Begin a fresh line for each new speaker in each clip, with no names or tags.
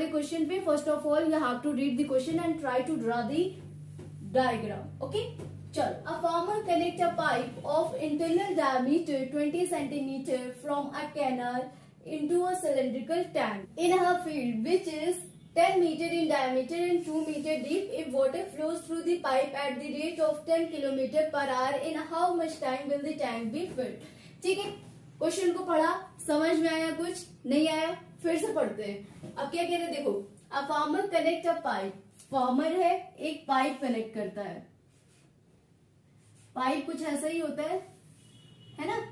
वाले क्वेश्चन पे first of all you have to read the question and try to draw the diagram. Okay, चल। A farmer connect a pipe of internal diameter 20 centimetre from a canal into a cylindrical tank in her field which is 10 meter in diameter and 2 meter deep. If water flows through the pipe at the rate of 10 kilometer per hour, in how much time will the tank be filled? ठीक है, question को पढ़ा, समझ में आया, कुछ नहीं आया, फिर से पढ़ते हैं। अब क्या कह रहे हैं, देखो, अ farmer connect a pipe, farmer है, एक पाइप कनेक्ट करता है। पाइप कुछ ऐसा ही होता है ना।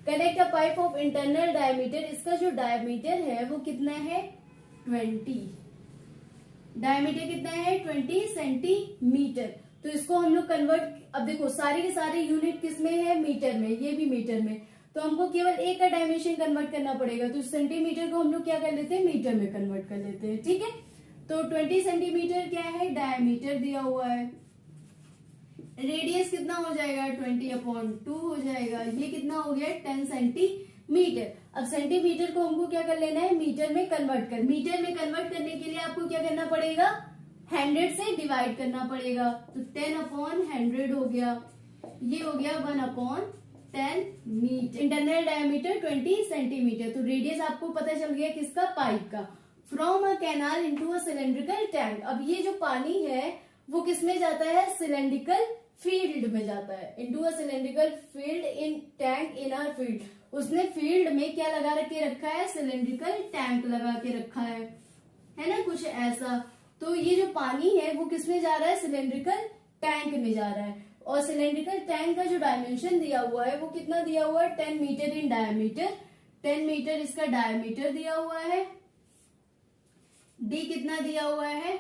Connect a pipe of internal diameter, इसका जो डायमीटर है वो कितना है 20, डायमीटर कितना है 20 सेंटीमीटर। तो इसको हम लोग कन्वर्ट, अब देखो सारे के सारे यूनिट किस में है, मीटर में, ये भी मीटर में, तो हमको केवल एक का डायमेंशन कन्वर्ट करना पड़ेगा। तो सेंटीमीटर को हम लोग क्या कर लेते हैं, मीटर में कन्वर्ट कर लेते हैं। ठीक है, तो 20 सेंटीमीटर क्या है, डायमीटर दिया हुआ है। रेडियस कितना हो जाएगा 20/2 हो जाएगा। ये कितना हो गया 10 सेंटीमीटर। अब सेंटीमीटर को हमको क्या कर लेना है, मीटर में कन्वर्ट कर। मीटर में कन्वर्ट करने के लिए आपको क्या करना पड़ेगा, 100 से डिवाइड करना पड़ेगा। तो 10/100 हो गया, ये हो गया 1/10 मीटर। Internal diameter 20 centimetre. तो रेडियस आपको पता चल गया किसका, पाइप का। From a canal into a cylindrical tank, अब ये जो पानी है वो किसमें जाता है, सिलेंड्रिकल फील्ड में जाता है। Into a cylindrical field in tank in are field, उसने फील्ड में क्या लगा के रखा है, सिलेंड्रिकल टैंक लगा के रखा है ना, कुछ ऐसा। तो ये जो पानी है वो किसमें जा रहा है, सिलेंड्रिकल टैंक में जा रहा है। और सिलेंड्रिकल टैंक का जो डायमेंशन दिया हुआ है वो कितना दिया हुआ है, 10 मीटर इन डायमीटर। 10 मीटर इसका डायमीटर दिया हुआ है। डी कितना दिया हुआ है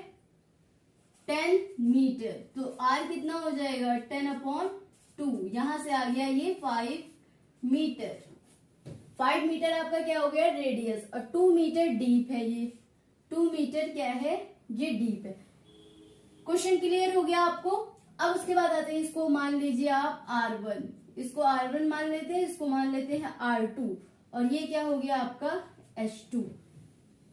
10 मीटर। तो आर कितना हो जाएगा 10/2, यहां से आ गया ये 5 मीटर। 5 मीटर आपका क्या हो गया रेडियस, और 2 मीटर डीप है ये। 2 मीटर क्या है, ये डीप है। क्वेश्चन क्लियर हो गया आपको। अब उसके बाद आते हैं, इसको मान लीजिए आप R1, इसको R1 मान लेते हैं, इसको मान लेते हैं R2, और ये क्या हो गया आपका H2।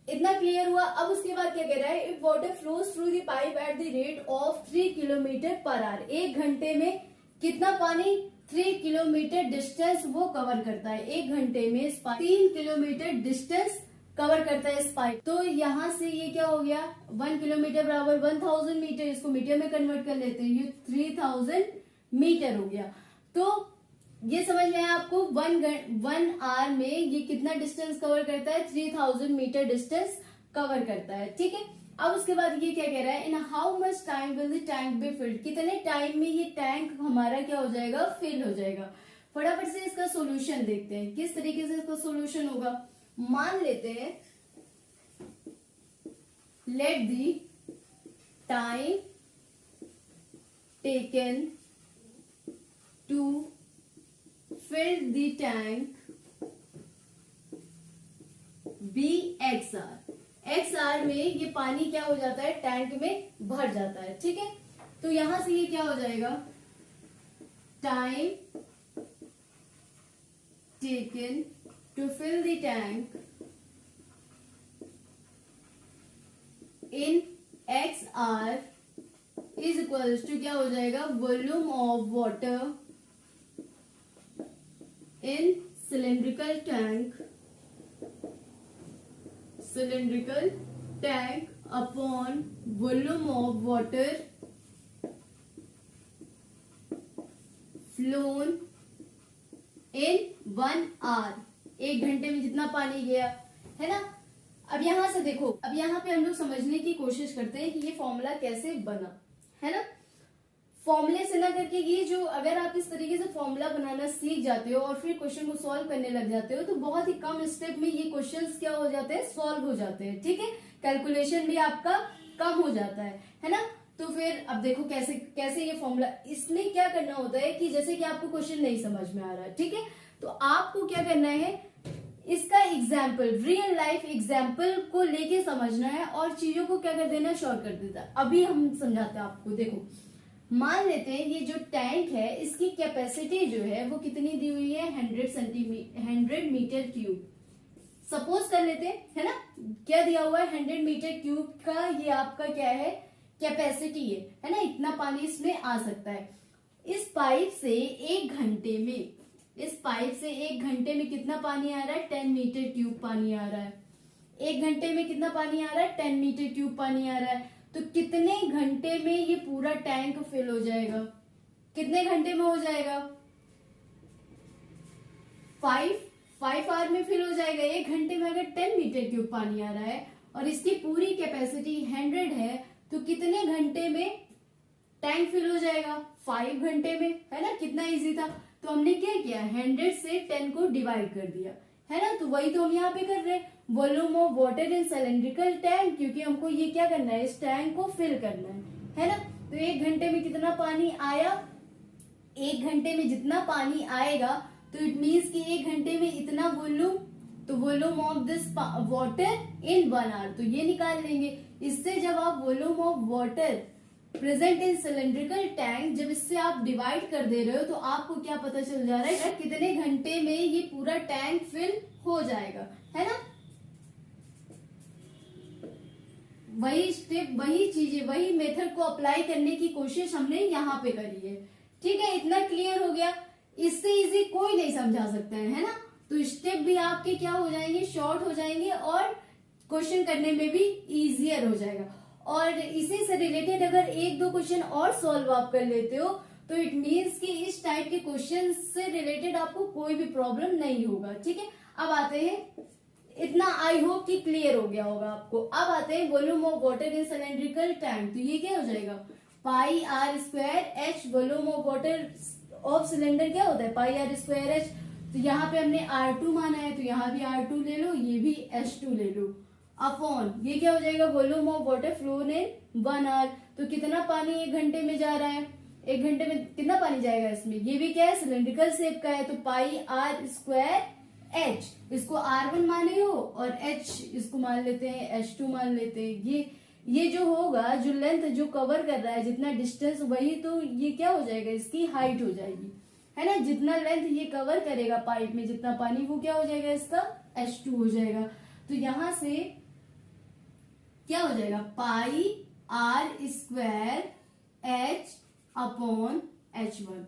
इतना क्लियर हुआ। अब उसके बाद क्या कह रहा है, if water flows through the pipe at the rate of 3 kilometre per hour, 1 घंटे में कितना पानी 3 किलोमीटर डिस्टेंस वो कवर करता है। 1 घंटे में 3 किलोमीटर डिस्टेंस कवर करता है इस पाइप। तो यहां से ये क्या हो गया, 1 किलोमीटर बराबर 1000 मीटर, इसको मीटर में कन्वर्ट कर लेते हैं, ये 3000 मीटर हो गया। तो ये समझ में आया आपको, 1 आवर में ये कितना डिस्टेंस कवर करता है, 3000 मीटर डिस्टेंस कवर करता है। ठीक है, अब उसके बाद ये क्या कह रहा है, in how much time will the tank be filled, कितने टाइम में ये टैंक हमारा क्या हो जाएगा, फिल हो जाएगा। फटाफट से इसका सोल्यूशन देखते हैं, किस तरीके से इसका सोल्यूशन होगा। मान लेते हैं, let the time taken to fill the tank be XR। XR में ये पानी क्या हो जाता है, टैंक में भर जाता है। ठीक है, तो यहां से ये क्या हो जाएगा, time taken to fill the tank in XR is equals to क्या हो जाएगा, volume of water in cylindrical tank upon volume of water flown in 1 hour, 1 घंटे में जितना पानी गया है ना। अब यहां से देखो, अब यहां पे हम लोग समझने की कोशिश करते हैं कि ये फॉर्मूला कैसे बना है ना। फॉर्मूले से ना करके ये जो, अगर आप इस तरीके से फॉर्मूला बनाना सीख जाते हो और फिर क्वेश्चन को सॉल्व करने लग जाते हो तो बहुत ही कम स्टेप में ये क्वेश्चंस क्या हो जाते हैं, सॉल्व हो जाते हैं। ठीक है, कैलकुलेशन भी आपका कम हो जाता है ना। तो फिर अब देखो कैसे कैसे ये फॉर्मूला, इसमें क्या करना होता है कि जैसे कि आपको क्वेश्चन नहीं समझ में आ रहा है, ठीक है, तो आपको क्या करना है, इसका एग्जाम्पल, रियल लाइफ एग्जाम्पल को लेके समझना है और चीजों को क्या कर देना, शॉर्ट कर देता है। अभी हम समझाते हैं आपको। देखो, मान लेते हैं ये जो टैंक है इसकी कैपेसिटी जो है वो कितनी दी हुई है, 100 मीटर क्यूब। सपोज कर लेते हैं, है ना, क्या दिया हुआ है 100 मीटर क्यूब का ये आपका क्या है कैपेसिटी है ना, इतना पानी इसमें आ सकता है। इस पाइप से एक घंटे में कितना पानी आ रहा है, 10 मीटर क्यूब पानी आ रहा है। एक घंटे में कितना पानी आ रहा है, 10 मीटर क्यूब पानी आ रहा है। तो कितने घंटे में ये पूरा टैंक फिल हो जाएगा, कितने घंटे में हो जाएगा, 5 आवर में फिल हो जाएगा। एक घंटे में अगर 10 मीटर क्यूब पानी आ रहा है और इसकी पूरी कैपेसिटी 100 है तो कितने घंटे में टैंक फिल हो जाएगा, 5 घंटे में, है ना। कितना इजी था। तो हमने क्या किया, 100 से 10 को डिवाइड कर दिया, है ना। तो वही तो हम यहाँ पे कर रहे हैं, volume of water in cylindrical tank, क्योंकि हमको ये क्या करना है, इस टैंक को फिल करना है ना। तो एक घंटे में कितना पानी आया, एक घंटे में जितना पानी आएगा तो इट मीन्स कि एक घंटे में इतना वॉल्यूम, तो volume of this water in 1 hour, तो ये निकाल लेंगे। इससे जब आप volume of water present in cylindrical tank, जब इससे आप डिवाइड कर दे रहे हो तो आपको क्या पता चल जा रहा है, कितने घंटे में ये पूरा टैंक फिल हो जाएगा, है ना। वही स्टेप, वही चीजें, वही मेथड को अप्लाई करने की कोशिश हमने यहाँ पे करी है। ठीक है, इतना क्लियर हो गया। इससे इजी कोई नहीं समझा सकता है ना। तो स्टेप भी आपके क्या हो जाएंगे, शॉर्ट हो जाएंगे और क्वेश्चन करने में भी इजियर हो जाएगा। और इसी से रिलेटेड अगर एक दो क्वेश्चन और सॉल्व आप कर लेते हो तो इट मीन्स कि इस टाइप के क्वेश्चन से रिलेटेड आपको कोई भी प्रॉब्लम नहीं होगा। ठीक है, अब आते हैं, इतना आई होप कि क्लियर हो गया होगा आपको। अब आते हैं volume of water in cylindrical tank. तो ये क्या हो जाएगा, pi r square h, volume of water of cylinder क्या होता है, पाई आर स्क्वायर एच। तो यहाँ पे हमने R2 माना है तो यहाँ भी R2 ले लो, ये भी H2 ले लो, अपॉन ये क्या हो जाएगा, volume of water flow in 1 hour. तो कितना पानी एक घंटे में जा रहा है, एक घंटे में कितना पानी जाएगा इसमें, ये भी क्या है सिलेंड्रिकल शेप का है। तो पाई आर स्क्वायर एच, इसको R1 माने हो और H इसको मान लेते हैं, H2 मान लेते हैं। ये जो होगा, जो लेंथ जो कवर कर रहा है, जितना डिस्टेंस, वही तो ये क्या हो जाएगा, इसकी हाइट हो जाएगी, है ना। जितना लेंथ ये कवर करेगा पाइप में जितना पानी, वो क्या हो जाएगा, इसका H2 हो जाएगा। तो यहां से क्या हो जाएगा, pi r square h upon H1,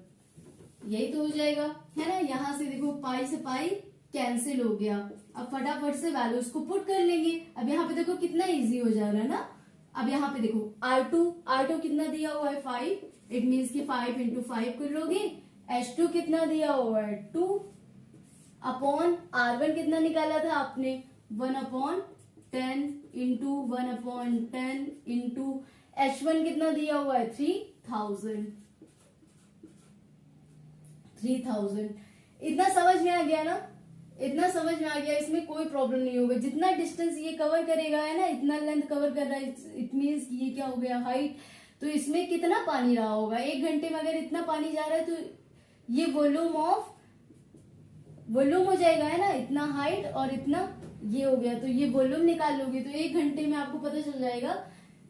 यही तो हो जाएगा, है ना। यहां से देखो पाई से पाई कैंसिल हो गया। अब फटाफट से वैल्यूज को पुट कर लेंगे। अब यहाँ पे देखो कितना इजी हो जा रहा है ना। अब यहाँ पे देखो R2 कितना दिया हुआ है 5, इट मीन्स कि 5 इंटू 5 कर लोगे। H2 कितना दिया हुआ है 2, अपॉन R1 कितना निकाला था आपने 1/10 इंटू 1/10 इंटू H1 कितना दिया हुआ है 3000। इतना समझ में आ गया ना, इतना समझ में आ गया, इसमें कोई प्रॉब्लम नहीं होगा। जितना डिस्टेंस ये कवर करेगा, है ना, इतना लेंथ कवर कर रहा है, इट मीन्स ये क्या हो गया, हाइट। तो इसमें कितना पानी रहा होगा, एक घंटे में अगर इतना पानी जा रहा है तो ये वॉल्यूम हो जाएगा, है ना, इतना हाइट और इतना ये हो गया। तो ये वॉल्यूम निकाल लोगे तो एक घंटे में आपको पता चल जाएगा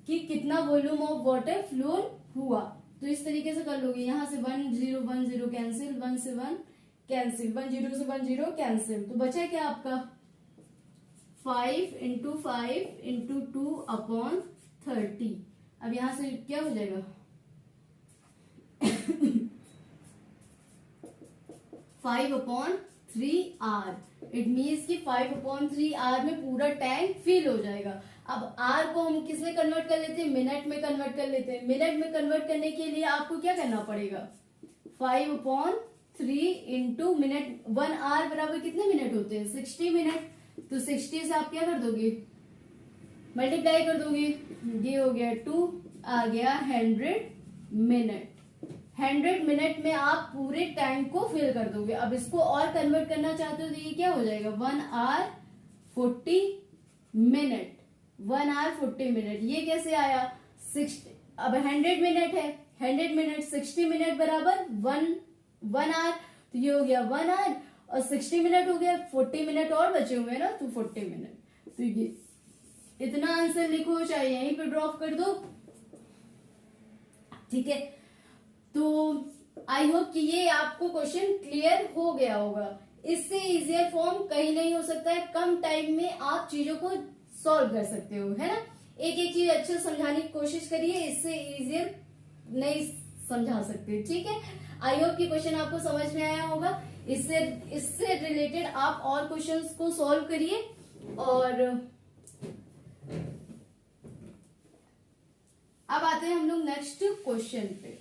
कि कितना वॉल्यूम ऑफ वाटर फ्लो हुआ। तो इस तरीके से कर लोगे। यहाँ से 1 0 1 0 कैंसिल, 1 से 1 कैंसिल, 1 0 से 1 0 कैंसिल। तो बचा क्या आपका 5 इंटू 5 इंटू 2 अपॉन 30। अब यहां से क्या हो जाएगा 5/3 आर, इट मीन्स कि 5/3 आर में पूरा टैंक फिल हो जाएगा। अब आर को हम किस में कन्वर्ट कर लेते हैं, मिनट में कन्वर्ट कर लेते हैं। मिनट में कन्वर्ट करने के लिए आपको क्या करना पड़ेगा, 5/3 इंटू मिनट, 1 आवर बराबर कितने मिनट होते हैं 60 मिनट। तो 60 से आप क्या कर दोगे, मल्टीप्लाई कर दोगे, ये हो गया 2, आ गया 100 मिनट। 100 मिनट में आप पूरे टैंक को फिल कर दोगे। अब इसको और कन्वर्ट करना चाहते हो तो ये क्या हो जाएगा 1 आवर 40 मिनट, 1 आवर 40 मिनट। ये कैसे आया 60, अब 100 मिनट है, 100 मिनट 60 मिनट बराबर 1 आवर। तो ये हो गया 1 आवर और 60 मिनट हो गया, 40 मिनट और बचे हुए ना, तो 40 मिनट। तो ये इतना आंसर लिखो, चाहे यहीं पे ड्रॉप कर दो, ठीक है। तो आई होप कि ये आपको क्वेश्चन क्लियर हो गया होगा। इससे इजियर फॉर्म कहीं नहीं हो सकता है। कम टाइम में आप चीजों को सॉल्व कर सकते हो, है ना। एक एक चीज अच्छे से समझाने की कोशिश करिए, इससे इजियर नहीं समझा सकते, ठीक है। आई होप कि क्वेश्चन आपको समझ में आया होगा। इससे रिलेटेड आप और क्वेश्चंस को सॉल्व करिए। और अब आते हैं हम लोग नेक्स्ट क्वेश्चन पे।